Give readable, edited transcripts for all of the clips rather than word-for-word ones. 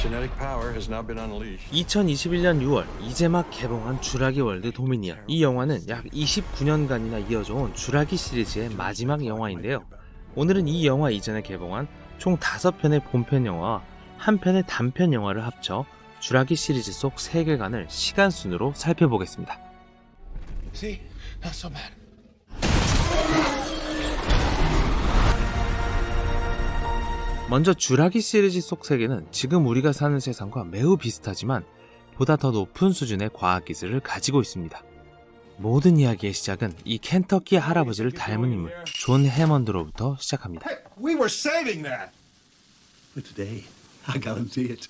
Genetic power has now been unleashed. 2021년 6월 이제 막 개봉한 쥬라기 월드 도미니언. 이 영화는 약 29년간이나 이어져온 쥬라기 시리즈의 마지막 영화인데요. 오늘은 이 영화 이전에 개봉한 총 5편의 본편 영화와 한 편의 단편 영화를 합쳐 쥬라기 시리즈 속 세계관을 시간 순으로 살펴보겠습니다. See? Not so bad. 먼저 쥬라기 시리즈 속 세계는 지금 우리가 사는 세상과 매우 비슷하지만 보다 더 높은 수준의 과학기술을 가지고 있습니다. 모든 이야기의 시작은 이 켄터키 할아버지를 닮은 인물 존 해먼드로부터 시작합니다. We were saving that. For today, I guarantee it.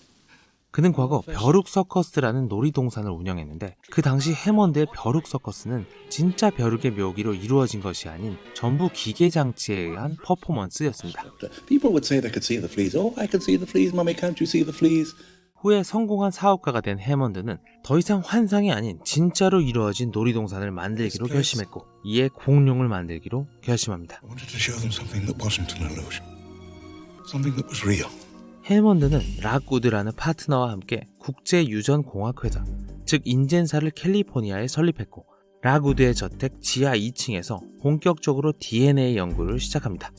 그는 과거 벼룩 서커스라는 놀이동산을 운영했는데 그 당시 해먼드의 벼룩 서커스는 진짜 벼룩의 묘기로 이루어진 것이 아닌 전부 기계 장치에 의한 퍼포먼스였습니다. People would say they could see the fleas. Oh, I can see the fleas, mommy. Can't you see the fleas? 후에 성공한 사업가가 된 해먼드는 더 이상 환상이 아닌 진짜로 이루어진 놀이동산을 만들기로 결심했고 이에 공룡을 만들기로 결심합니다. I wanted to show them something that wasn't an illusion. Something that was real. 해먼드는 락우드라는 파트너와 함께 국제유전공학회사, 즉 인젠사를 캘리포니아에 설립했고 락우드의 저택 지하 2층에서 본격적으로 DNA 연구를 시작합니다.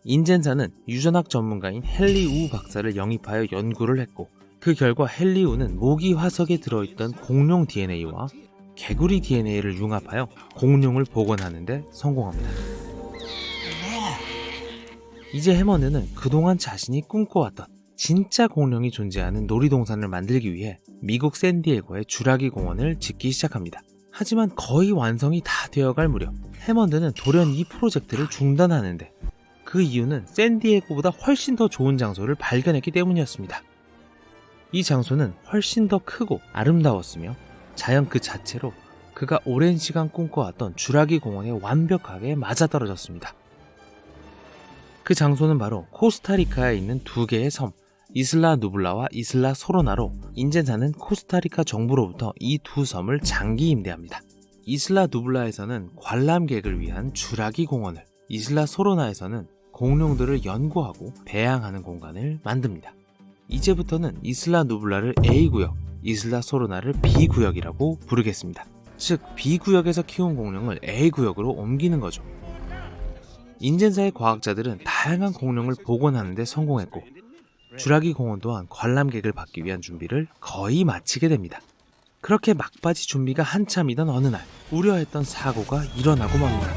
인젠사는 유전학 전문가인 헨리 우 박사를 영입하여 연구를 했고 그 결과 헨리 우는 모기 화석에 들어있던 공룡 DNA와 개구리 DNA를 융합하여 공룡을 복원하는 데 성공합니다. 이제 해먼드는 그동안 자신이 꿈꿔왔던 진짜 공룡이 존재하는 놀이동산을 만들기 위해 미국 샌디에고의 쥬라기 공원을 짓기 시작합니다. 하지만 거의 완성이 다 되어갈 무렵 해먼드는 돌연 이 프로젝트를 중단하는데 그 이유는 샌디에고보다 훨씬 더 좋은 장소를 발견했기 때문이었습니다. 이 장소는 훨씬 더 크고 아름다웠으며 자연 그 자체로 그가 오랜 시간 꿈꿔왔던 쥬라기 공원에 완벽하게 맞아떨어졌습니다. 그 장소는 바로 코스타리카에 있는 두 개의 섬 이슬라 누블라와 이슬라 소로나로 인젠사는 코스타리카 정부로부터 이 두 섬을 장기 임대합니다. 이슬라 누블라에서는 관람객을 위한 쥬라기 공원을, 이슬라 소로나에서는 공룡들을 연구하고 배양하는 공간을 만듭니다. 이제부터는 이슬라 누블라를 A구역, 이슬라 소로나를 B구역이라고 부르겠습니다. 즉 B구역에서 키운 공룡을 A구역으로 옮기는 거죠. 인젠사의 과학자들은 다양한 공룡을 복원하는 데 성공했고 쥬라기 공원 또한 관람객을 받기 위한 준비를 거의 마치게 됩니다. 그렇게 막바지 준비가 한참이던 어느 날 우려했던 사고가 일어나고 맙니다.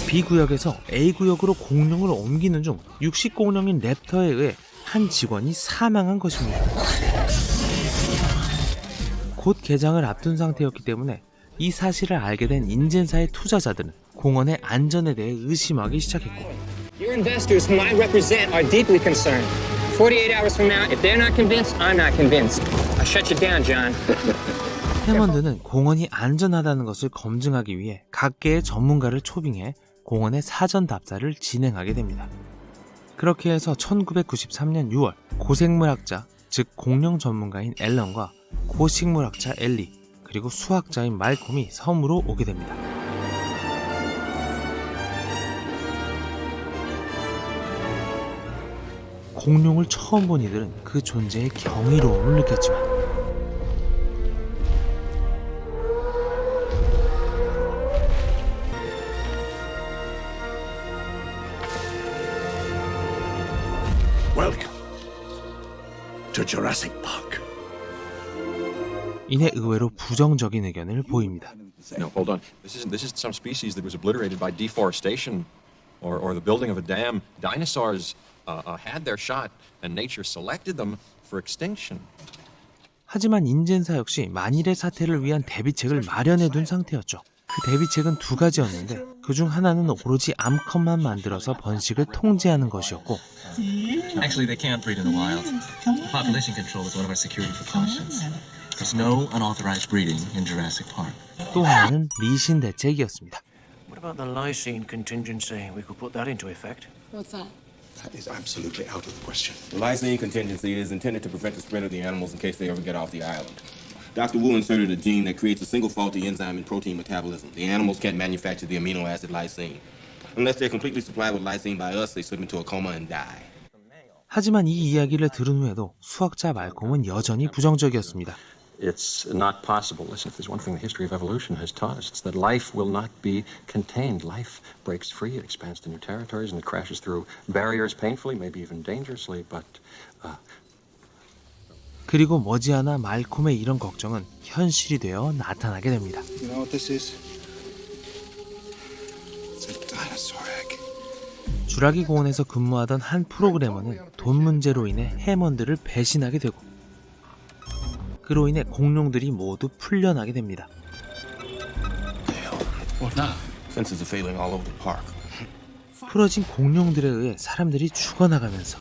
B구역에서 A구역으로 공룡을 옮기는 중 육식공룡인 랩터에 의해 한 직원이 사망한 것입니다. 곧 개장을 앞둔 상태였기 때문에 이 사실을 알게 된 인젠사의 투자자들은 공원의 안전에 대해 의심하기 시작했고 Your investors, whom I represent, are deeply concerned. 48 hours from now, if they're not convinced, I'm not convinced. I shut you down, John. 해먼드는 공원이 안전하다는 것을 검증하기 위해 각계의 전문가를 초빙해 공원의 사전 답사를 진행하게 됩니다. 그렇게 해서 1993년 6월 고생물학자, 즉 공룡 전문가인 앨런과 고식물학자 엘리, 그리고 수학자인 말콤이 섬으로 오게 됩니다. 공룡을 처음 본 이들은 그 존재의 경이로움을 느꼈지만 Welcome to Jurassic Park. 이내 의외로 부정적인 의견을 보입니다. No, hold on. This isn't some species that was obliterated by deforestation or the building of a dam. Dinosaurs had their shot, and nature selected them for extinction. 하지만 인젠사 역시 만일의 사태를 위한 대비책을 마련해둔 상태였죠. 그 대비책은 두 가지였는데 그중 하나는 오로지 암컷만 만들어서 번식을 통제하는 것이었고 Actually, they can't breed in the wild. Population control is one of our security precautions. There's no unauthorized breeding in Jurassic Park. 또 하나는 미신 대책이었습니다. What about the lysine contingency? We could put that into effect. What's that? That is absolutely out of the question. The lysine contingency is intended to prevent the spread of the animals in case they ever get off the island. Dr. Wu inserted a gene that creates a single faulty enzyme in protein metabolism. The animals can't manufacture the amino acid lysine. Unless they're completely supplied with lysine by us, they slip into a coma and die. 하지만 이 이야기를 들은 후에도 수학자 말콤은 여전히 부정적이었습니다. It's not possible. Listen, if there's one thing the history of evolution has taught us, it's that life will not be contained. Life breaks free, it expands to new territories, and it crashes through barriers painfully, maybe even dangerously, but 그리고 머지않아 말콤의 이런 걱정은 현실이 되어 나타나게 됩니다. You know what this is? It's a dinosaur egg. 주라기 공원에서 근무하던 한 프로그래머는 돈 문제로 인해 해먼드를 배신하게 되고 그로 인해 공룡들이 모두 풀려나게 됩니다. What now? Sensors are failing all over the park. 풀어진 공룡들에 의해 사람들이 죽어나가면서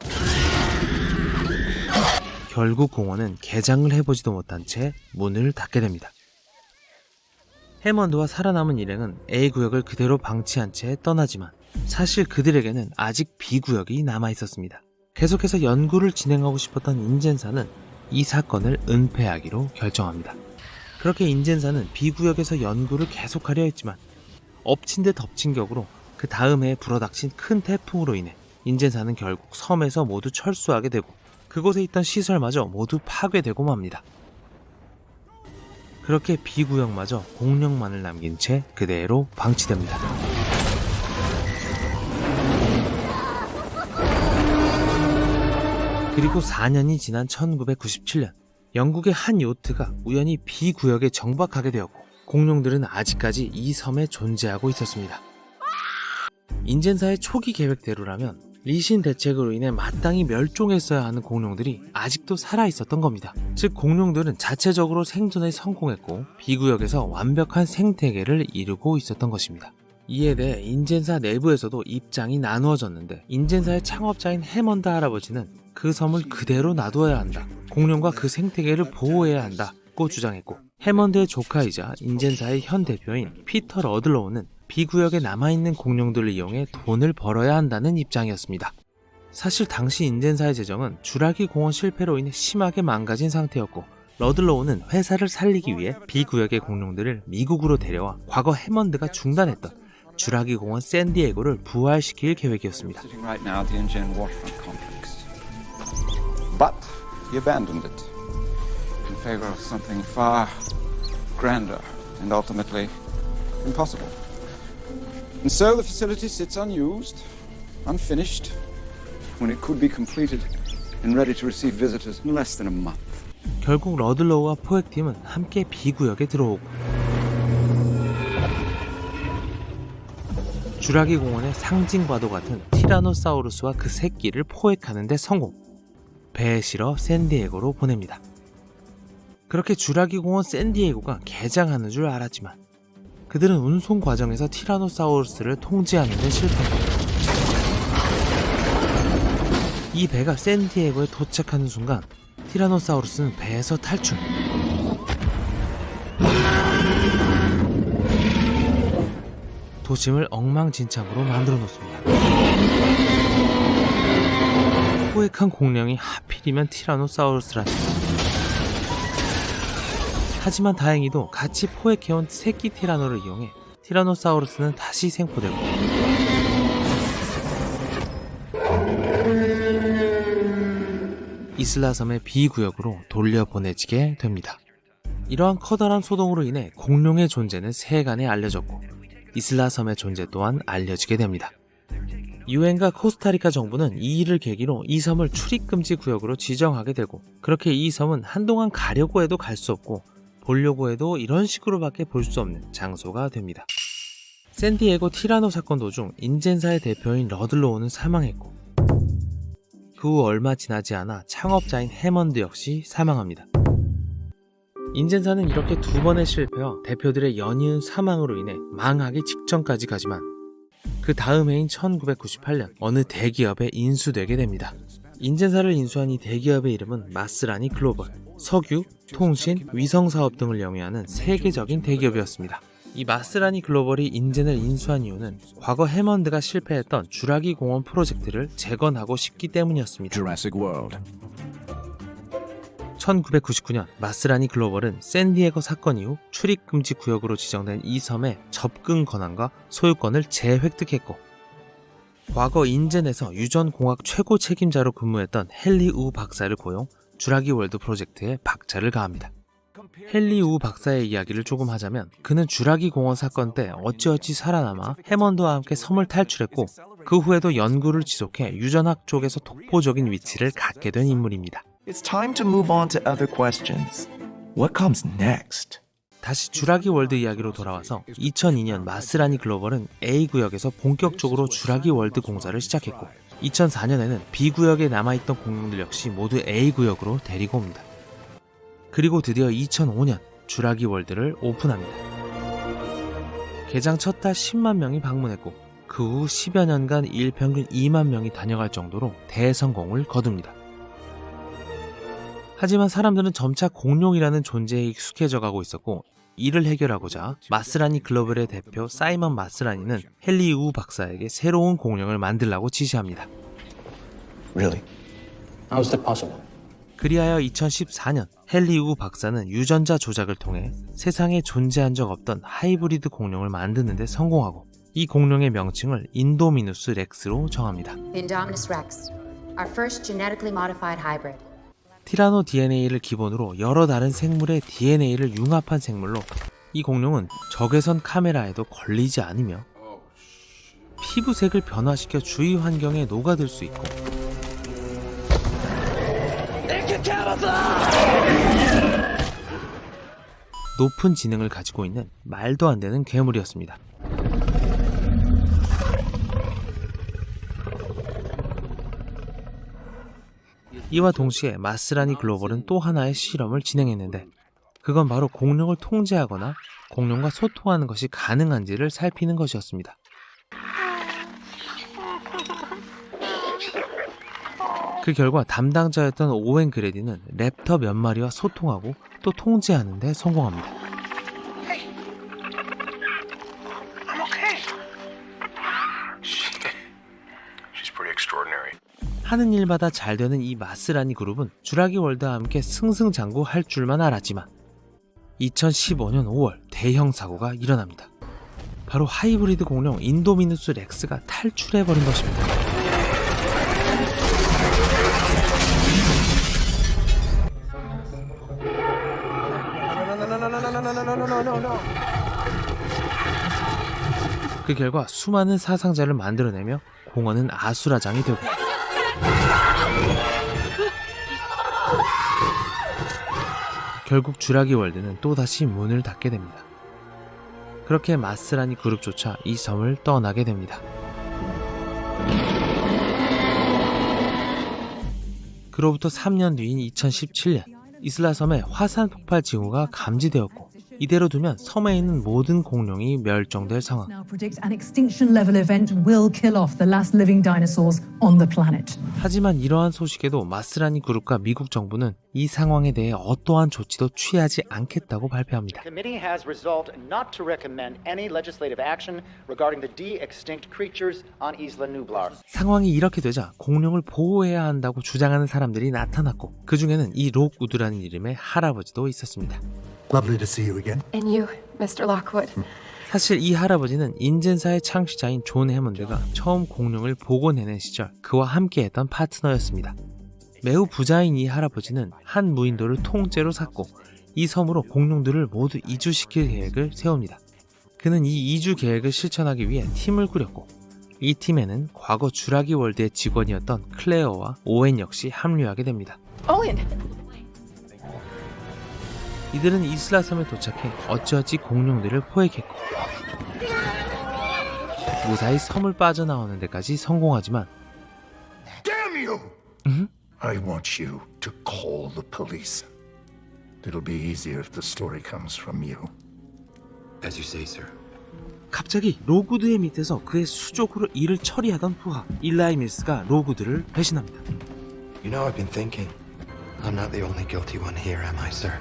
결국 공원은 개장을 해보지도 못한 채 문을 닫게 됩니다. 해먼드와 살아남은 일행은 A구역을 그대로 방치한 채 떠나지만 사실 그들에게는 아직 B구역이 남아있었습니다. 계속해서 연구를 진행하고 싶었던 인젠사는 이 사건을 은폐하기로 결정합니다. 그렇게 인젠사는 B구역에서 연구를 계속하려 했지만 엎친 데 덮친 격으로 그 다음 해에 불어닥친 큰 태풍으로 인해 인젠사는 결국 섬에서 모두 철수하게 되고 그곳에 있던 시설마저 모두 파괴되고 맙니다. 그렇게 B구역마저 공룡만을 남긴 채 그대로 방치됩니다. 그리고 4년이 지난 1997년 영국의 한 요트가 우연히 B구역에 정박하게 되었고 공룡들은 아직까지 이 섬에 존재하고 있었습니다. 인젠사의 초기 계획대로라면 리신 대책으로 인해 마땅히 멸종했어야 하는 공룡들이 아직도 살아있었던 겁니다. 즉 공룡들은 자체적으로 생존에 성공했고 B구역에서 완벽한 생태계를 이루고 있었던 것입니다. 이에 대해 인젠사 내부에서도 입장이 나누어졌는데 인젠사의 창업자인 해먼드 할아버지는 그 섬을 그대로 놔두어야 한다. 공룡과 그 생태계를 보호해야 한다고 주장했고 해먼드의 조카이자 인젠사의 현 대표인 피터 러들로우는 B구역에 남아있는 공룡들을 이용해 돈을 벌어야 한다는 입장이었습니다. 사실 당시 인젠사의 재정은 주라기 공원 실패로 인해 심하게 망가진 상태였고 러들로우는 회사를 살리기 위해 B구역의 공룡들을 미국으로 데려와 과거 해먼드가 중단했던 주라기 공원 샌디에고를 부활시킬 계획이었습니다. Right now at the InGen waterfront complex. But he abandoned it in favor of something far grander and ultimately impossible. And so the facility sits unused, unfinished, when it could be completed and ready to receive visitors in less than a month. 결국 러들로우와 포획팀은 함께 B구역에 들어오고 주라기 공원의 상징과도 같은 티라노사우루스와 그 새끼를 포획하는 데 성공. 배에 실어 샌디에고로 보냅니다. 그렇게 주라기 공원 샌디에고가 개장하는 줄 알았지만 그들은 운송 과정에서 티라노사우루스를 통제하는 데 실패했고 이 배가 샌디에고에 도착하는 순간 티라노사우루스는 배에서 탈출. 도심을 엉망진창으로 만들어 놓습니다. 포획한 공룡이 하필이면 티라노사우루스라니. 하지만 다행히도 같이 포획해온 새끼 티라노를 이용해 티라노사우루스는 다시 생포되고 이슬라 섬의 B구역으로 돌려보내지게 됩니다. 이러한 커다란 소동으로 인해 공룡의 존재는 세간에 알려졌고 이슬라 섬의 존재 또한 알려지게 됩니다. 유엔과 코스타리카 정부는 이 일을 계기로 이 섬을 출입금지 구역으로 지정하게 되고 그렇게 이 섬은 한동안 가려고 해도 갈 수 없고 보려고 해도 이런 식으로밖에 볼 수 없는 장소가 됩니다. 샌디에고 티라노 사건 도중 인젠사의 대표인 러들로우는 사망했고 그 후 얼마 지나지 않아 창업자인 해먼드 역시 사망합니다. 인젠사는 이렇게 두 번의 실패와 대표들의 연이은 사망으로 인해 망하기 직전까지 가지만 그 다음 해인 1998년 어느 대기업에 인수되게 됩니다. 인젠사를 인수한 이 대기업의 이름은 마스라니 글로벌, 석유, 통신, 위성사업 등을 영위하는 세계적인 대기업이었습니다. 이 마스라니 글로벌이 인젠을 인수한 이유는 과거 해먼드가 실패했던 주라기 공원 프로젝트를 재건하고 싶기 때문이었습니다. Jurassic World. 1999년 마스라니 글로벌은 샌디에고 사건 이후 출입금지 구역으로 지정된 이 섬의 접근 권한과 소유권을 재획득했고 과거 인젠에서 유전공학 최고 책임자로 근무했던 헨리 우 박사를 고용, 주라기 월드 프로젝트에 박차를 가합니다. 헨리 우 박사의 이야기를 조금 하자면 그는 주라기 공원 사건 때 어찌어찌 살아남아 해먼드와 함께 섬을 탈출했고 그 후에도 연구를 지속해 유전학 쪽에서 독보적인 위치를 갖게 된 인물입니다. It's time to move on to other questions. What comes next? 다시 주라기 월드 이야기로 돌아와서 2002년 마스라니 글로벌은 A구역에서 본격적으로 주라기 월드 공사를 시작했고 2004년에는 B구역에 남아있던 공룡들 역시 모두 A구역으로 데리고 옵니다. 그리고 드디어 2005년 주라기 월드를 오픈합니다. 개장 첫 달 10만 명이 방문했고 그 후 10여 년간 일평균 2만 명이 다녀갈 정도로 대성공을 거둡니다. 하지만 사람들은 점차 공룡이라는 존재에 익숙해져 가고 있었고 이를 해결하고자 마스라니 글로벌의 대표 사이먼 마스라니는 헨리 우 박사에게 새로운 공룡을 만들라고 지시합니다. Really? How's that possible? 그리하여 2014년 헨리 우 박사는 유전자 조작을 통해 세상에 존재한 적 없던 하이브리드 공룡을 만드는 데 성공하고 이 공룡의 명칭을 인도미누스 렉스로 정합니다. Indominus Rex, our first genetically modified hybrid. 티라노 DNA를 기본으로 여러 다른 생물의 DNA를 융합한 생물로 이 공룡은 적외선 카메라에도 걸리지 않으며 피부색을 변화시켜 주위 환경에 녹아들 수 있고 높은 지능을 가지고 있는 말도 안 되는 괴물이었습니다. 이와 동시에 마스라니 글로벌은 또 하나의 실험을 진행했는데 그건 바로 공룡을 통제하거나 공룡과 소통하는 것이 가능한지를 살피는 것이었습니다. 그 결과 담당자였던 오웬 그레디는 랩터 몇 마리와 소통하고 또 통제하는 데 성공합니다. I'm okay. She's pretty extraordinary. 하는 일마다 잘 되는 이 마스라니 그룹은 주라기 월드와 함께 승승장구할 줄만 알았지만 2015년 5월 대형 사고가 일어납니다. 바로 하이브리드 공룡 인도미누스 렉스가 탈출해버린 것입니다. 그 결과 수많은 사상자를 만들어내며 공원은 아수라장이 되고 결국 주라기 월드는 또다시 문을 닫게 됩니다. 그렇게 마스라니 그룹조차 이 섬을 떠나게 됩니다. 그로부터 3년 뒤인 2017년 이슬라 섬에 화산 폭발 징후가 감지되었고 이대로 두면 섬에 있는 모든 공룡이 멸종될 상황. Now predict an extinction level event will kill off the last living dinosaurs on the planet. 하지만 이러한 소식에도 마스라니 그룹과 미국 정부는 이 상황에 대해 어떠한 조치도 취하지 않겠다고 발표합니다. The committee has resolved not to recommend any legislative action regarding the de-extinct creatures on Isla Nublar. 상황이 이렇게 되자 공룡을 보호해야 한다고 주장하는 사람들이 나타났고 그 중에는 이 록 우드라는 이름의 할아버지도 있었습니다. Lovely to see you again. And you, Mr. Lockwood. 사실 이 할아버지는 인젠사의 창시자인 존 해먼드가 처음 공룡을 복원해낸 시절 그와 함께했던 파트너였습니다. 매우 부자인 이 할아버지는 한 무인도를 통째로 샀고 이 섬으로 공룡들을 모두 이주시킬 계획을 세웁니다. 그는 이 이주 계획을 실천하기 위해 팀을 꾸렸고 이 팀에는 과거 주라기 월드의 직원이었던 클레어와 오웬 역시 합류하게 됩니다. Owen! 이들은 이슬라 섬에 도착해 어찌어찌 공룡들을 포획했고 무사히 섬을 빠져나오는 데까지 성공하지만 Damn you! I want you to call the police. It'll be easier if the story comes from you. As you say, sir. 갑자기 로구드의 밑에서 그의 수족으로 일을 처리하던 부하 일라이 밀스가 로구드를 배신합니다. You know, I've been thinking. I'm not the only guilty one here, am I, sir?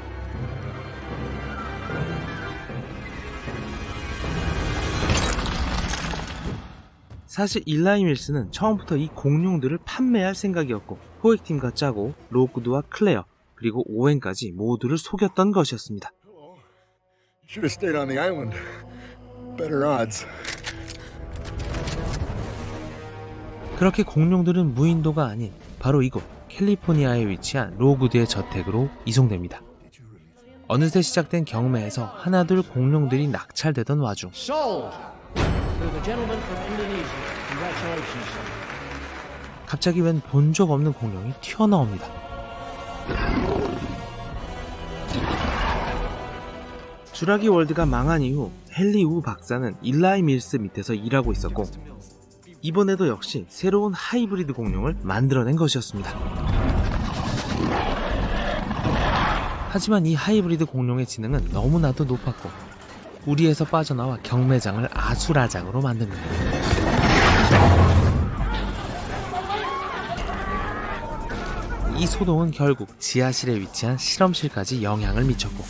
사실 일라이 밀스는 처음부터 이 공룡들을 판매할 생각이었고 포획팀과 짜고 로구드와 클레어 그리고 오웬까지 모두를 속였던 것이었습니다. Should have stayed on the island. Better odds. 그렇게 공룡들은 무인도가 아닌 바로 이곳 캘리포니아에 위치한 로그드의 저택으로 이송됩니다. 어느새 시작된 경매에서 하나둘 공룡들이 낙찰되던 와중 Sold to the gentleman from Indonesia. Congratulations, sir. 갑자기 웬 본 적 없는 공룡이 튀어나옵니다. 주라기 월드가 망한 이후 헨리 우 박사는 일라이 밀스 밑에서 일하고 있었고 이번에도 역시 새로운 하이브리드 공룡을 만들어낸 것이었습니다. 하지만 이 하이브리드 공룡의 지능은 너무나도 높았고 우리에서 빠져나와 경매장을 아수라장으로 만듭니다. 이 소동은 결국 지하실에 위치한 실험실까지 영향을 미쳤고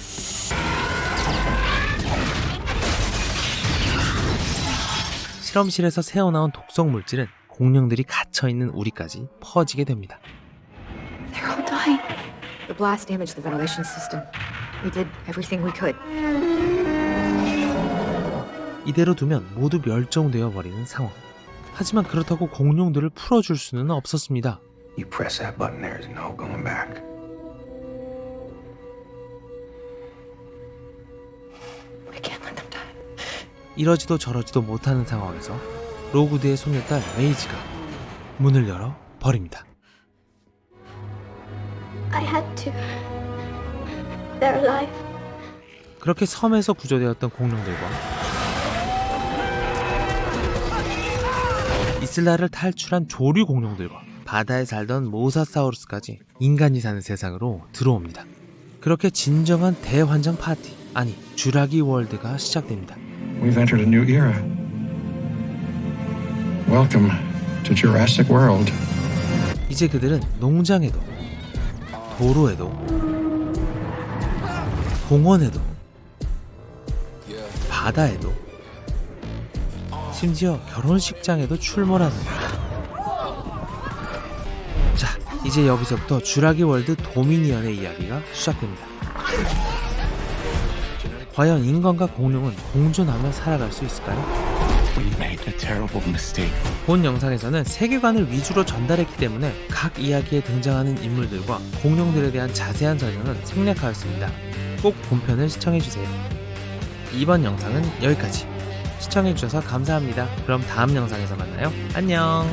실험실에서 새어나온 독성 물질은 공룡들이 갇혀있는 우리까지 퍼지게 됩니다. They're all dying. The blast damaged the ventilation system. We did everything we could. 이대로 두면 모두 멸종되어 버리는 상황. 하지만 그렇다고 공룡들을 풀어줄 수는 없었습니다. You press that button, there's no going back. We can't let them die. 이러지도 저러지도 못하는 상황에서 로그드의 소녀딸 메이지가 문을 열어 버립니다. I had to. They're alive. 그렇게 섬에서 구조되었던 공룡들과 이슬라를 탈출한 조류 공룡들과 바다에 살던 모사사우루스까지 인간이 사는 세상으로 들어옵니다. 그렇게 진정한 대환장 파티, 아니 주라기 월드가 시작됩니다. We've entered a new era. Welcome to Jurassic World. 이제 그들은 농장에도, 도로에도, 공원에도, 바다에도, 심지어 결혼식장에도 출몰합니다. 자, 이제 여기서부터 주라기 월드 도미니언의 이야기가 시작됩니다. 과연 인간과 공룡은 공존하며 살아갈 수 있을까요? 본 영상에서는 세계관을 위주로 전달했기 때문에 각 이야기에 등장하는 인물들과 공룡들에 대한 자세한 설명은 생략하였습니다. 꼭 본편을 시청해주세요. 이번 영상은 여기까지. 시청해주셔서 감사합니다. 그럼 다음 영상에서 만나요. 안녕.